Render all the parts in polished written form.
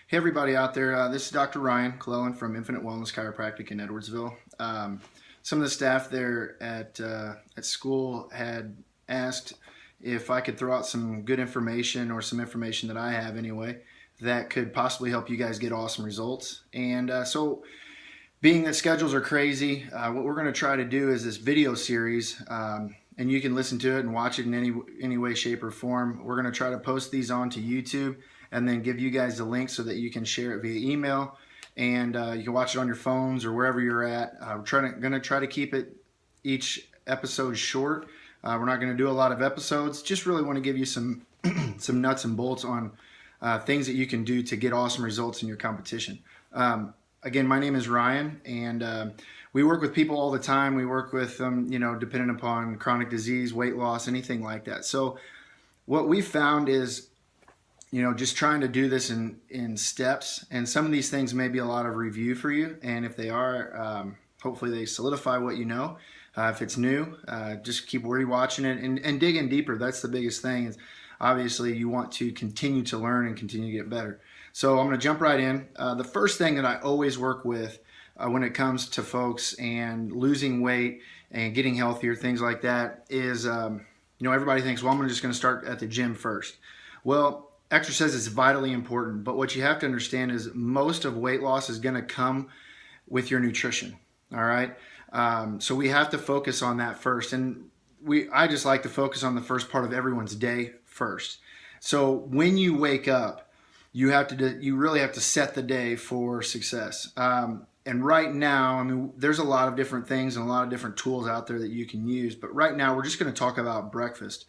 Hey everybody out there, this is Dr. Ryan Clellan from Infinite Wellness Chiropractic in Edwardsville. Some of the staff there at school had asked if I could throw out some good information or some information that I have anyway that could possibly help you guys get awesome results. And being that schedules are crazy, what we're going to try to do is this video series, and you can listen to it and watch it in any way, shape, or form. We're going to try to post these onto YouTube and then give you guys the link so that you can share it via email, and you can watch it on your phones or wherever you're at. We're going to try to keep it each episode short. We're not going to do a lot of episodes. Just really want to give you some some nuts and bolts on things that you can do to get awesome results in your competition. Again, my name is Ryan, and we work with people all the time. We work with them, depending upon chronic disease, weight loss, anything like that. So what we found is, just trying to do this in steps, and some of these things may be a lot of review for you, and if they are, hopefully they solidify what you know. If it's new, just keep rewatching it and dig in deeper. That's the biggest thing. Is obviously you want to continue to learn and continue to get better. So I'm going to jump right in. The first thing that I always work with when it comes to folks and losing weight and getting healthier, things like that, is everybody thinks, well, I'm just going to start at the gym first. Well, exercise is vitally important, but what you have to understand is most of weight loss is going to come with your nutrition. All right. So we have to focus on that first. And I just like to focus on the first part of everyone's day first. So when you wake up, you really have to set the day for success. And right now, there's a lot of different things and a lot of different tools out there that you can use. But right now, we're just going to talk about breakfast.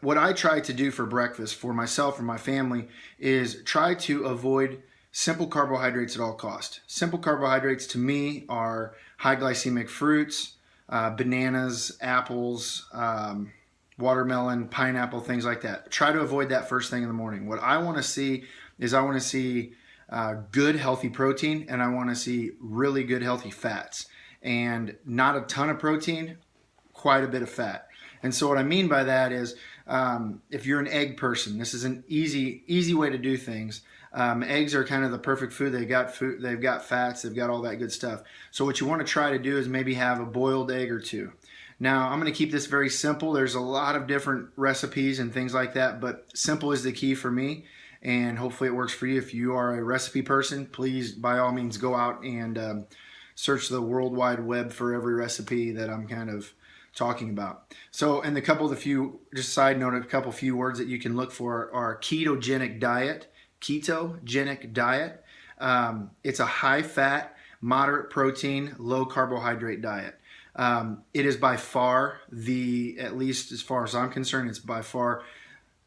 What I try to do for breakfast for myself and my family is try to avoid simple carbohydrates at all cost. Simple carbohydrates to me are high glycemic fruits, bananas, apples, watermelon, pineapple, things like that. Try to avoid that first thing in the morning. What I want to see is good healthy protein, and I want to see really good healthy fats, and not a ton of protein, quite a bit of fat. And so what I mean by that is, if you're an egg person, this is an easy way to do things. Eggs are kind of the perfect food. They've got fats, they've got all that good stuff. So what you want to try to do is maybe have a boiled egg or two. Now, I'm going to keep this very simple. There's a lot of different recipes and things like that, but simple is the key for me, and hopefully it works for you. If you are a recipe person, please, by all means, go out and search the World Wide Web for every recipe that I'm kind of talking about. So, and a couple few words that you can look for are ketogenic diet. It's a high-fat, moderate protein, low carbohydrate diet. It is by far at least as far as I'm concerned, it's by far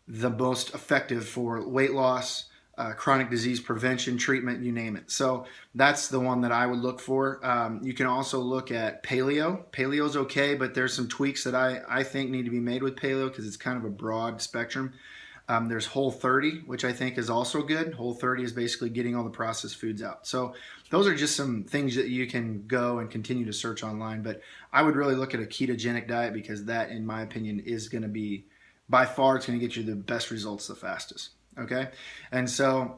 the most effective for weight loss, chronic disease prevention, treatment, you name it. So that's the one that I would look for. You can also look at paleo. Paleo's okay, but there's some tweaks that I think need to be made with paleo because it's kind of a broad spectrum. There's Whole30, which I think is also good. Whole30 is basically getting all the processed foods out. So those are just some things that you can go and continue to search online. But I would really look at a ketogenic diet because that, in my opinion, is going to be, by far, it's going to get you the best results the fastest. Okay? And so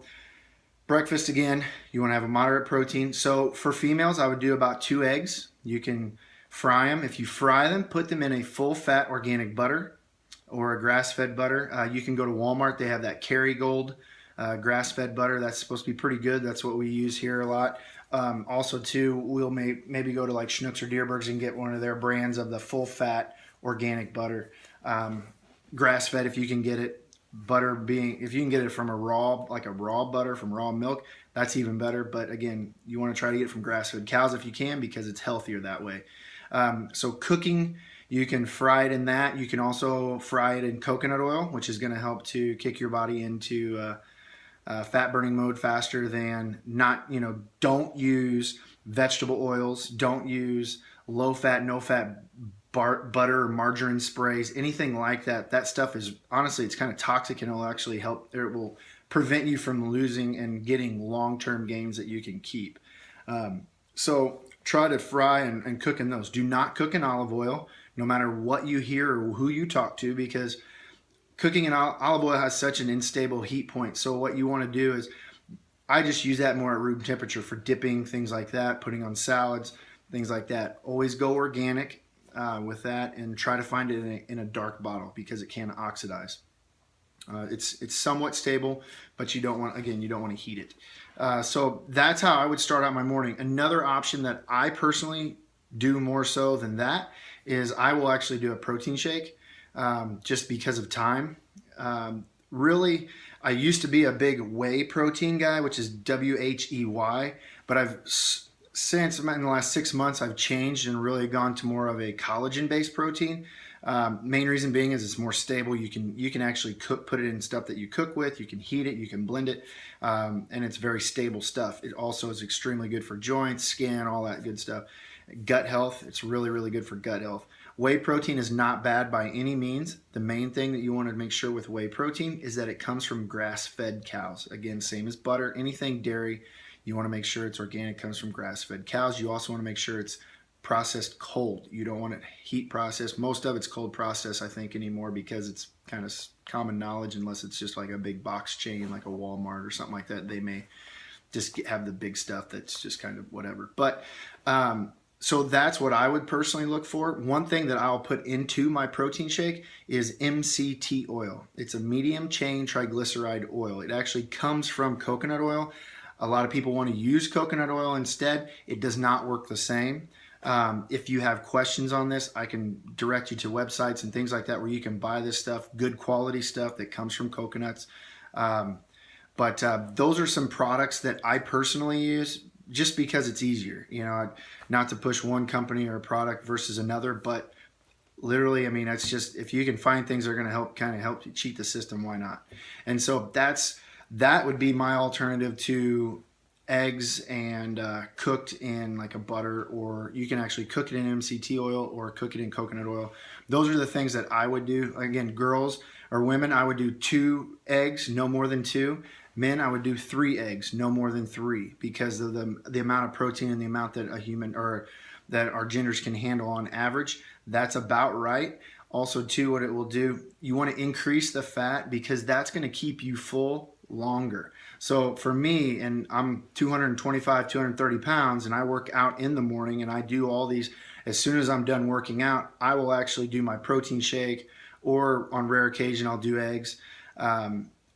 breakfast, again, you want to have a moderate protein. So for females, I would do about 2 eggs. You can fry them. If you fry them, put them in a full-fat organic butter or a grass-fed butter. You can go to Walmart. They have that Kerrygold grass-fed butter. That's supposed to be pretty good. That's what we use here a lot. Also, too, we'll maybe go to like Schnucks or Dierbergs and get one of their brands of the full-fat organic butter. Grass-fed, if you can get it. If you can get it from a raw butter from raw milk, that's even better. But again, you want to try to get it from grass-fed cows if you can, because it's healthier that way. So cooking, you can fry it in that. You can also fry it in coconut oil, which is going to help to kick your body into fat burning mode faster than not. Don't use vegetable oils. Don't use low fat, no fat butter or margarine sprays, anything like that. That stuff is, honestly, it's kind of toxic, and it'll actually help, it will prevent you from losing and getting long-term gains that you can keep. So try to fry and cook in those. Do not cook in olive oil, no matter what you hear or who you talk to, because cooking in olive oil has such an unstable heat point. So what you want to do is, I just use that more at room temperature for dipping, things like that, putting on salads, things like that. Always go organic with that, and try to find it in a dark bottle because it can oxidize. It's somewhat stable, but you don't want to heat it. So that's how I would start out my morning. Another option that I personally do more so than that is I will actually do a protein shake, just because of time. Really, I used to be a big whey protein guy, which is WHEY, but since in the last 6 months I've changed and really gone to more of a collagen-based protein. Main reason being is it's more stable. You can actually put it in stuff that you cook with. You can heat it, you can blend it, and it's very stable stuff. It also is extremely good for joints, skin, all that good stuff. Gut health, it's really, really good for gut health. Whey protein is not bad by any means. The main thing that you want to make sure with whey protein is that it comes from grass-fed cows. Again, same as butter, anything dairy, you want to make sure it's organic, comes from grass-fed cows. You also want to make sure it's processed cold. You don't want it heat processed. Most of it's cold processed, I think, anymore, because it's kind of common knowledge, unless it's just like a big box chain like a Walmart or something like that. They may just have the big stuff that's just kind of whatever. But so that's what I would personally look for. One thing that I'll put into my protein shake is MCT oil. It's a medium chain triglyceride oil. It actually comes from coconut oil. A lot of people want to use coconut oil instead. It does not work the same. If you have questions on this, I can direct you to websites and things like that where you can buy this stuff, good quality stuff that comes from coconuts. But those are some products that I personally use just because it's easier, not to push one company or a product versus another, but literally, I mean, it's just, if you can find things that are going to help you cheat the system, why not? And so that would be my alternative to eggs and cooked in like a butter, or you can actually cook it in MCT oil or cook it in coconut oil. Those are the things that I would do. Again, girls or women, I would do 2 eggs, no more than 2. Men, I would do 3 eggs, no more than 3, because of the amount of protein and the amount that a human or that our genders can handle on average. That's about right. Also, too, what it will do, you want to increase the fat because that's going to keep you full longer. So for me, and I'm 225, 230 pounds, and I work out in the morning, and I do all these. As soon as I'm done working out, I will actually do my protein shake, or on rare occasion, I'll do eggs.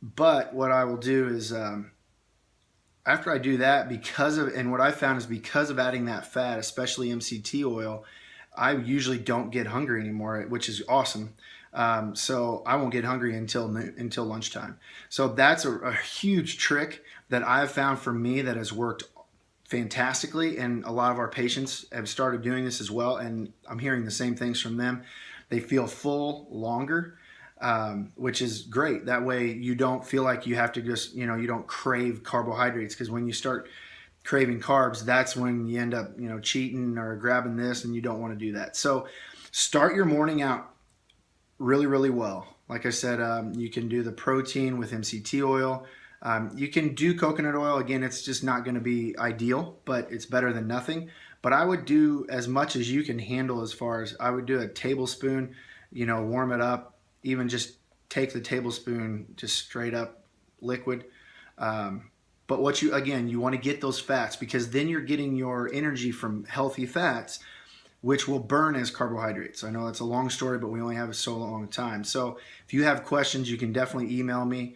But what I will do is, after I do that, what I found is because of adding that fat, especially MCT oil, I usually don't get hungry anymore, which is awesome. So I won't get hungry until lunchtime. So that's a huge trick that I've found for me that has worked fantastically. And a lot of our patients have started doing this as well. And I'm hearing the same things from them. They feel full longer, which is great. That way you don't feel like you have to just, you don't crave carbohydrates, because when you start craving carbs, that's when you end up, cheating or grabbing this, and you don't want to do that. So start your morning out really, really well. Like I said, you can do the protein with MCT oil. You can do coconut oil. Again, it's just not going to be ideal, but it's better than nothing. But I would do as much as you can handle, as far as I would do a tablespoon, warm it up, even just take the tablespoon just straight up liquid. But you want to get those fats, because then you're getting your energy from healthy fats, which will burn as carbohydrates. I know that's a long story, but we only have so long time. So if you have questions, you can definitely email me.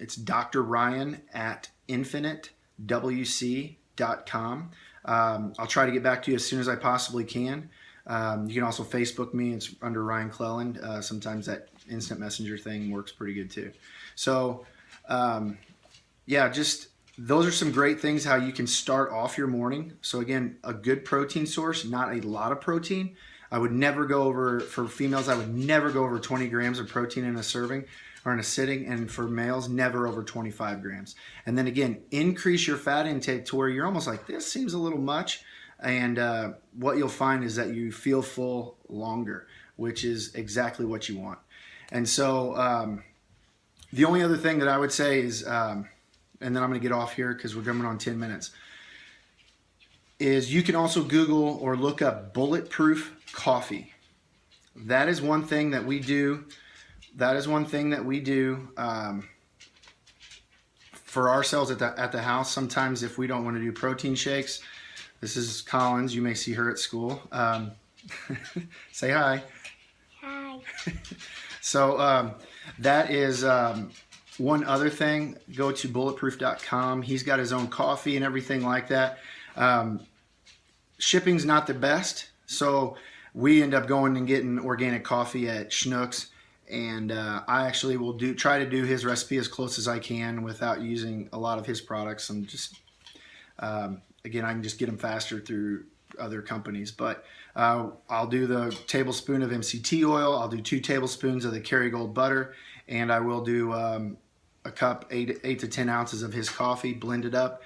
It's Dr. Ryan at infinitewc.com. I'll try to get back to you as soon as I possibly can. You can also Facebook me. It's under Ryan Cleland. Sometimes that instant messenger thing works pretty good too. So just those are some great things how you can start off your morning. So again, a good protein source, not a lot of protein. I would never go over, for females, I would never go over 20 grams of protein in a serving or in a sitting. And for males, never over 25 grams. And then again, increase your fat intake to where you're almost like, this seems a little much. And what you'll find is that you feel full longer, which is exactly what you want. And so the only other thing that I would say is, and then I'm going to get off here because we're coming on 10 minutes, is you can also Google or look up bulletproof coffee. That is one thing that we do that is one thing that we do for ourselves at the house. Sometimes if we don't want to do protein shakes, this is Collins. You may see her at school. Say hi. Hi. So that is one other thing. Go to bulletproof.com. He's got his own coffee and everything like that. Shipping's not the best, so we end up going and getting organic coffee at Schnucks, and I actually will try to do his recipe as close as I can without using a lot of his products. And just again, I can just get them faster through other companies, but I'll do the tablespoon of MCT oil. I'll do 2 tablespoons of the Kerrygold butter, and I will do a cup, 8 to 10 ounces of his coffee blended up.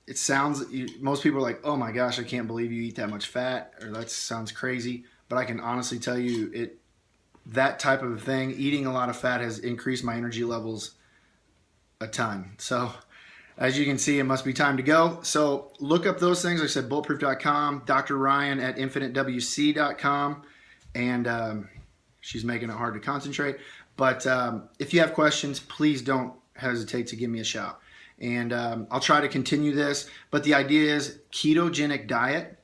It sounds, most people are like, oh my gosh, I can't believe you eat that much fat, or that sounds crazy. But I can honestly tell you, that type of thing, eating a lot of fat has increased my energy levels a ton. So as you can see, it must be time to go. So look up those things. Like I said, bulletproof.com, Dr. Ryan at infinitewc.com, and she's making it hard to concentrate. But if you have questions, please don't hesitate to give me a shout. And I'll try to continue this. But the idea is ketogenic diet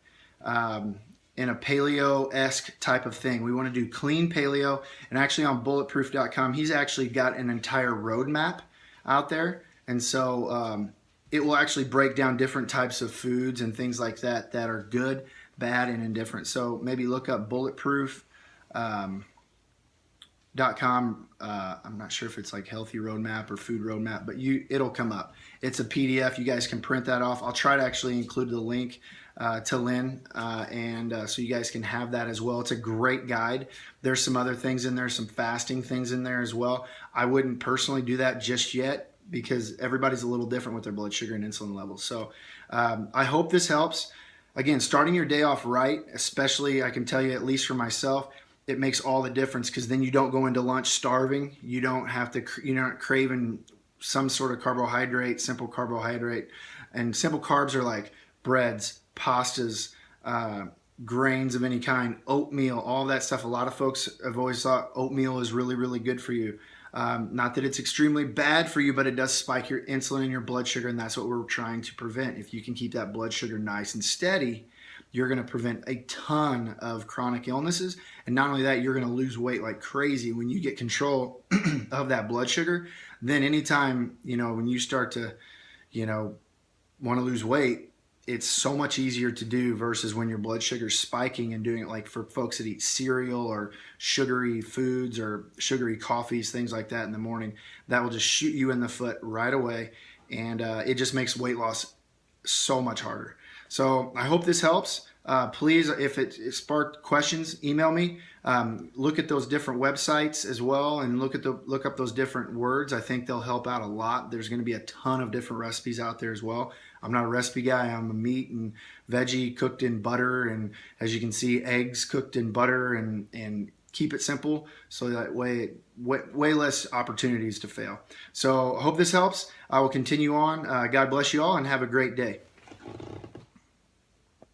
in a paleo-esque type of thing. We want to do clean paleo. And actually on bulletproof.com, he's actually got an entire roadmap out there. And so it will actually break down different types of foods and things like that that are good, bad, and indifferent. So maybe look up bulletproof. .com. I'm not sure if it's like healthy roadmap or food roadmap, but it'll come up. It's a PDF. You guys can print that off. I'll try to actually include the link to Lynn, and so you guys can have that as well. It's a great guide. There's some other things in there, some fasting things in there as well. I wouldn't personally do that just yet because everybody's a little different with their blood sugar and insulin levels. So I hope this helps. Again, starting your day off right, especially I can tell you, at least for myself, it makes all the difference, because then you don't go into lunch starving. You don't have to, you're not craving some sort of carbohydrate, simple carbohydrate. And simple carbs are like breads, pastas, grains of any kind, oatmeal, all that stuff. A lot of folks have always thought oatmeal is really, really good for you. Not that it's extremely bad for you, but it does spike your insulin and your blood sugar, and that's what we're trying to prevent. If you can keep that blood sugar nice and steady, you're going to prevent a ton of chronic illnesses. And not only that, you're going to lose weight like crazy. When you get control of that blood sugar, then anytime, when you start to, want to lose weight, it's so much easier to do versus when your blood sugar's spiking and doing it like for folks that eat cereal or sugary foods or sugary coffees, things like that in the morning. That will just shoot you in the foot right away. And it just makes weight loss so much harder. So I hope this helps. Please, if it sparked questions, email me. Look at those different websites as well, and look up those different words. I think they'll help out a lot. There's going to be a ton of different recipes out there as well. I'm not a recipe guy. I'm a meat and veggie cooked in butter, and as you can see, eggs cooked in butter, and keep it simple so that way less opportunities to fail. So I hope this helps. I will continue on. God bless you all, and have a great day.